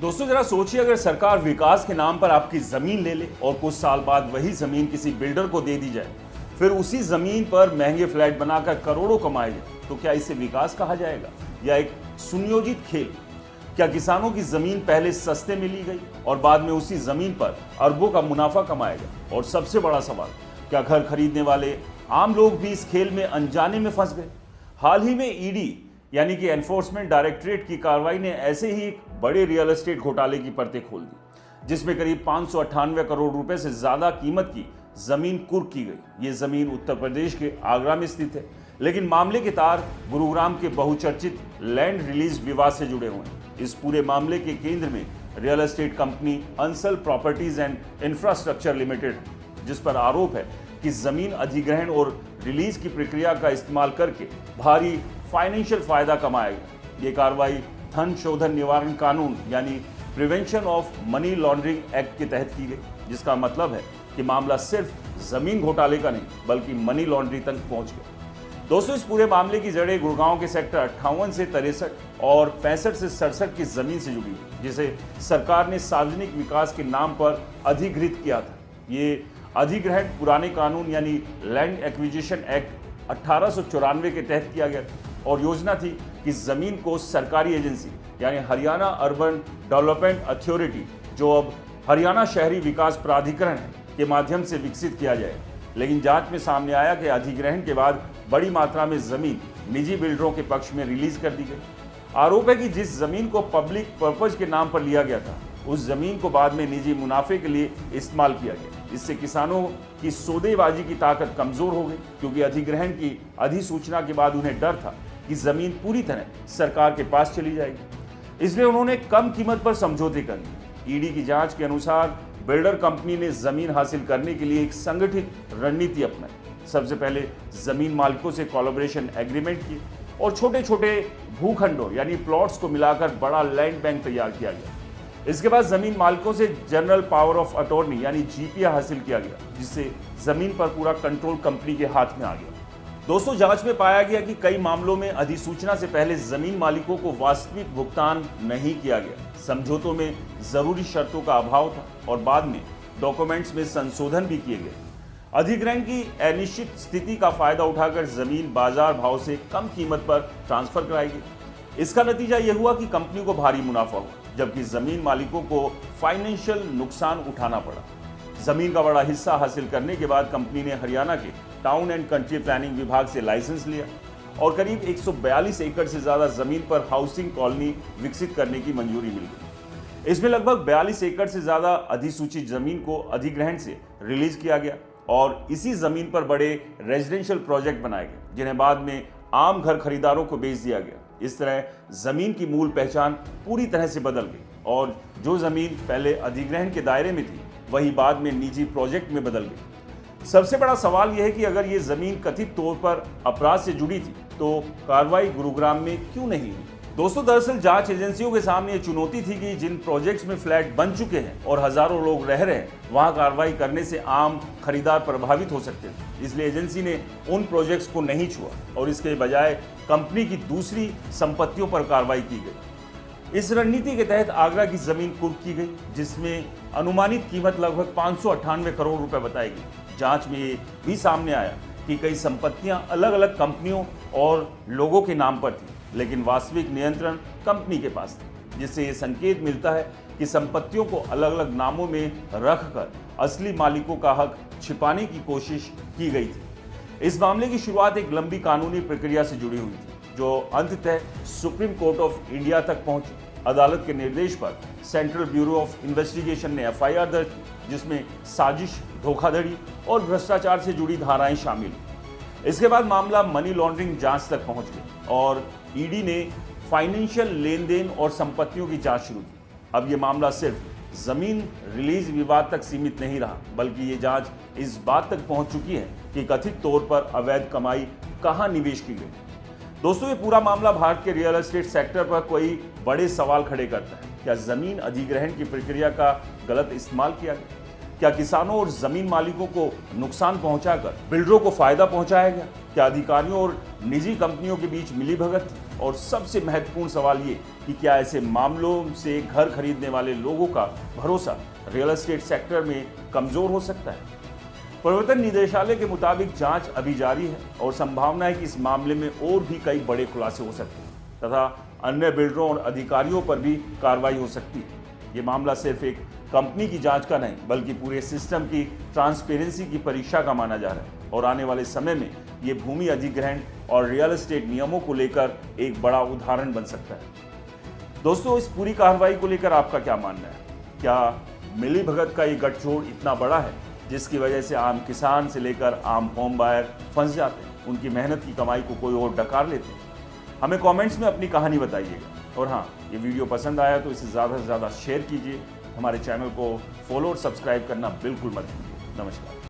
दोस्तों जरा सोचिए, अगर सरकार विकास के नाम पर आपकी जमीन ले ले और कुछ साल बाद वही जमीन किसी बिल्डर को दे दी जाए, फिर उसी जमीन पर महंगे फ्लैट बनाकर करोड़ों कमाए जाए, तो क्या इसे विकास कहा जाएगा या एक सुनियोजित खेल? क्या किसानों की जमीन पहले सस्ते में ली गई और बाद में उसी जमीन पर अरबों का मुनाफा कमाया गया? और सबसे बड़ा सवाल, क्या घर खरीदने वाले आम लोग भी इस खेल में अनजाने में फंस गए? हाल ही में ईडी यानी कि एनफोर्समेंट डायरेक्टरेट की कार्रवाई ने ऐसे ही एक बड़े रियल एस्टेट घोटाले की परतें खोल दी, जिसमें करीब 598 करोड़ रुपए से ज्यादा कीमत की जमीन कुर्क की गई। ये जमीन उत्तर प्रदेश के आगरा में स्थित है, लेकिन मामले के तार गुरुग्राम के बहुचर्चित लैंड रिलीज विवाद से जुड़े हुए हैं। इस पूरे मामले के केंद्र में real estate company Ansal properties and infrastructure limited, जिस पर आरोप है कि जमीन अधिग्रहण और रिलीज की प्रक्रिया का इस्तेमाल करके भारी फाइनेंशियल फायदा कमाया गया। ये कार्रवाई धन शोधन निवारण कानून यानी prevention of money laundering act के तहत की गई, जिसका मतलब है कि मामला सिर्फ जमीन घोटाले का नहीं बल्कि मनी लॉन्ड्रिंग तक पहुंच गया। दोस्तों, इस पूरे मामले की जड़ें गुड़गांव के सेक्टर 58 से 63 और 65 से 67 की जमीन से जुड़ी है, जिसे सरकार ने सार्वजनिक विकास के नाम पर अधिग्रहित किया था। ये अधिग्रहण पुराने कानून यानी लैंड एक्विजिशन एक्ट 1894 के तहत किया गया था और योजना थी कि जमीन को सरकारी एजेंसी यानी हरियाणा अर्बन डेवलपमेंट अथॉरिटी, जो अब हरियाणा शहरी विकास प्राधिकरण है, के माध्यम से विकसित किया जाए। लेकिन जांच में सामने आया कि अधिग्रहण के बाद बड़ी मात्रा में जमीन निजी बिल्डरों के पक्ष में रिलीज कर दी गई। आरोप है कि जिस जमीन को पब्लिक पर्पज के नाम पर लिया गया था, उस जमीन को बाद में निजी मुनाफे के लिए इस्तेमाल किया गया। इससे किसानों की सौदेबाजी की ताकत कमजोर हो गई, क्योंकि अधिग्रहण की अधिसूचना के बाद उन्हें डर था कि जमीन पूरी तरह सरकार के पास चली जाएगी। इसलिए उन्होंने कम कीमत पर समझौते कर लिए। ईडी की जांच के अनुसार बिल्डर कंपनी ने जमीन हासिल करने के लिए एक संगठित रणनीति अपनाई। सबसे पहले जमीन मालिकों से कोलैबोरेशन एग्रीमेंट किए और छोटे छोटे भूखंडों यानी प्लॉट्स को मिलाकर बड़ा लैंड बैंक तैयार किया गया। इसके बाद जमीन मालिकों से जनरल पावर ऑफ अटॉर्नी यानी जीपीए हासिल किया गया, जिससे जमीन पर पूरा कंट्रोल कंपनी के हाथ में आ गया। दोस्तों, जांच में पाया गया कि कई मामलों में अधिसूचना से पहले जमीन मालिकों को वास्तविक भुगतान नहीं किया गया। समझौतों में जरूरी शर्तों का अभाव था और बाद में डॉक्यूमेंट्स में संशोधन भी किए गए। अधिग्रहण की अनिश्चित स्थिति का फायदा उठाकर जमीन बाजार भाव से कम कीमत पर ट्रांसफर कराई गई। इसका नतीजा यह हुआ कि कंपनी को भारी मुनाफा हुआ, जबकि जमीन मालिकों को फाइनेंशियल नुकसान उठाना पड़ा। जमीन का बड़ा हिस्सा हासिल करने के बाद कंपनी ने हरियाणा के टाउन एंड कंट्री प्लानिंग विभाग से लाइसेंस लिया और करीब 142 एकड़ से ज्यादा जमीन पर हाउसिंग कॉलोनी विकसित करने की मंजूरी मिल गई। इसमें लगभग 42 एकड़ से ज्यादा अधिसूचित जमीन को अधिग्रहण से रिलीज किया गया और इसी जमीन पर बड़े रेजिडेंशियल प्रोजेक्ट बनाए गए, जिन्हें बाद में आम घर खरीदारों को बेच दिया गया। इस तरह जमीन की मूल पहचान पूरी तरह से बदल गई और जो जमीन पहले अधिग्रहण के दायरे में थी, वही बाद में निजी प्रोजेक्ट में बदल गई। सबसे बड़ा सवाल यह है कि अगर ये जमीन कथित तौर पर अपराध से जुड़ी थी, तो कार्रवाई गुरुग्राम में क्यों नहीं हुई? दोस्तों, दरअसल जांच एजेंसियों के सामने ये चुनौती थी कि जिन प्रोजेक्ट्स में फ्लैट बन चुके हैं और हजारों लोग रह रहे हैं, वहां कार्रवाई करने से आम खरीदार प्रभावित हो सकते थे। इसलिए एजेंसी ने उन प्रोजेक्ट्स को नहीं छुआ और इसके बजाय कंपनी की दूसरी संपत्तियों पर कार्रवाई की गई। इस रणनीति के तहत आगरा की जमीन कुर्क की गई, जिसमें अनुमानित कीमत लगभग 598 करोड़ रुपए बताई गई। जांच में ये भी सामने आया कि कई संपत्तियां अलग अलग कंपनियों और लोगों के नाम पर थी, लेकिन वास्तविक नियंत्रण कंपनी के पास था, जिससे ये संकेत मिलता है कि संपत्तियों को अलग अलग नामों में रखकर असली मालिकों का हक छिपाने की कोशिश की गई थी। इस मामले की शुरुआत एक लंबी कानूनी प्रक्रिया से जुड़ी हुई थी, जो अंततः सुप्रीम कोर्ट ऑफ इंडिया तक पहुंची। अदालत के निर्देश पर सेंट्रल ब्यूरो ऑफ इन्वेस्टिगेशन ने एफआईआर दर्ज की, जिसमें साजिश, धोखाधड़ी और भ्रष्टाचार से जुड़ी धाराएं शामिल। इसके बाद मामला मनी लॉन्ड्रिंग जांच तक पहुंच गया और ईडी ने फाइनेंशियल लेन देन और संपत्तियों की जांच शुरू की। अब ये मामला सिर्फ जमीन रिलीज विवाद तक सीमित नहीं रहा, बल्कि ये जांच इस बात तक पहुंच चुकी है कि कथित तौर पर अवैध कमाई कहां निवेश की गई। दोस्तों, ये पूरा मामला भारत के रियल एस्टेट सेक्टर पर कोई बड़े सवाल खड़े करता है। क्या जमीन अधिग्रहण की प्रक्रिया का गलत इस्तेमाल किया गया? क्या किसानों और जमीन मालिकों को नुकसान पहुंचाकर बिल्डरों को फायदा पहुंचाया गया? क्या अधिकारियों और निजी कंपनियों के बीच मिलीभगत थी? और सबसे महत्वपूर्ण सवाल ये कि क्या ऐसे मामलों से घर खरीदने वाले लोगों का भरोसा रियल एस्टेट सेक्टर में कमजोर हो सकता है? प्रवर्तन निदेशालय के मुताबिक जांच अभी जारी है और संभावना है कि इस मामले में और भी कई बड़े खुलासे हो सकते हैं तथा अन्य बिल्डरों और अधिकारियों पर भी कार्रवाई हो सकती है। ये मामला सिर्फ एक कंपनी की जांच का नहीं बल्कि पूरे सिस्टम की ट्रांसपेरेंसी की परीक्षा का माना जा रहा है और आने वाले समय में ये भूमि अधिग्रहण और रियल एस्टेट नियमों को लेकर एक बड़ा उदाहरण बन सकता है। दोस्तों, इस पूरी कार्रवाई को लेकर आपका क्या मानना है? क्या मिलीभगत का ये गठजोड़ इतना बड़ा है जिसकी वजह से आम किसान से लेकर आम होम बायर फंस जाते हैं, उनकी मेहनत की कमाई को कोई और डकार लेते हैं? हमें कमेंट्स में अपनी कहानी बताइएगा। और हाँ, ये वीडियो पसंद आया तो इसे ज़्यादा से ज़्यादा शेयर कीजिए। हमारे चैनल को फॉलो और सब्सक्राइब करना बिल्कुल मत भूलिए। नमस्कार।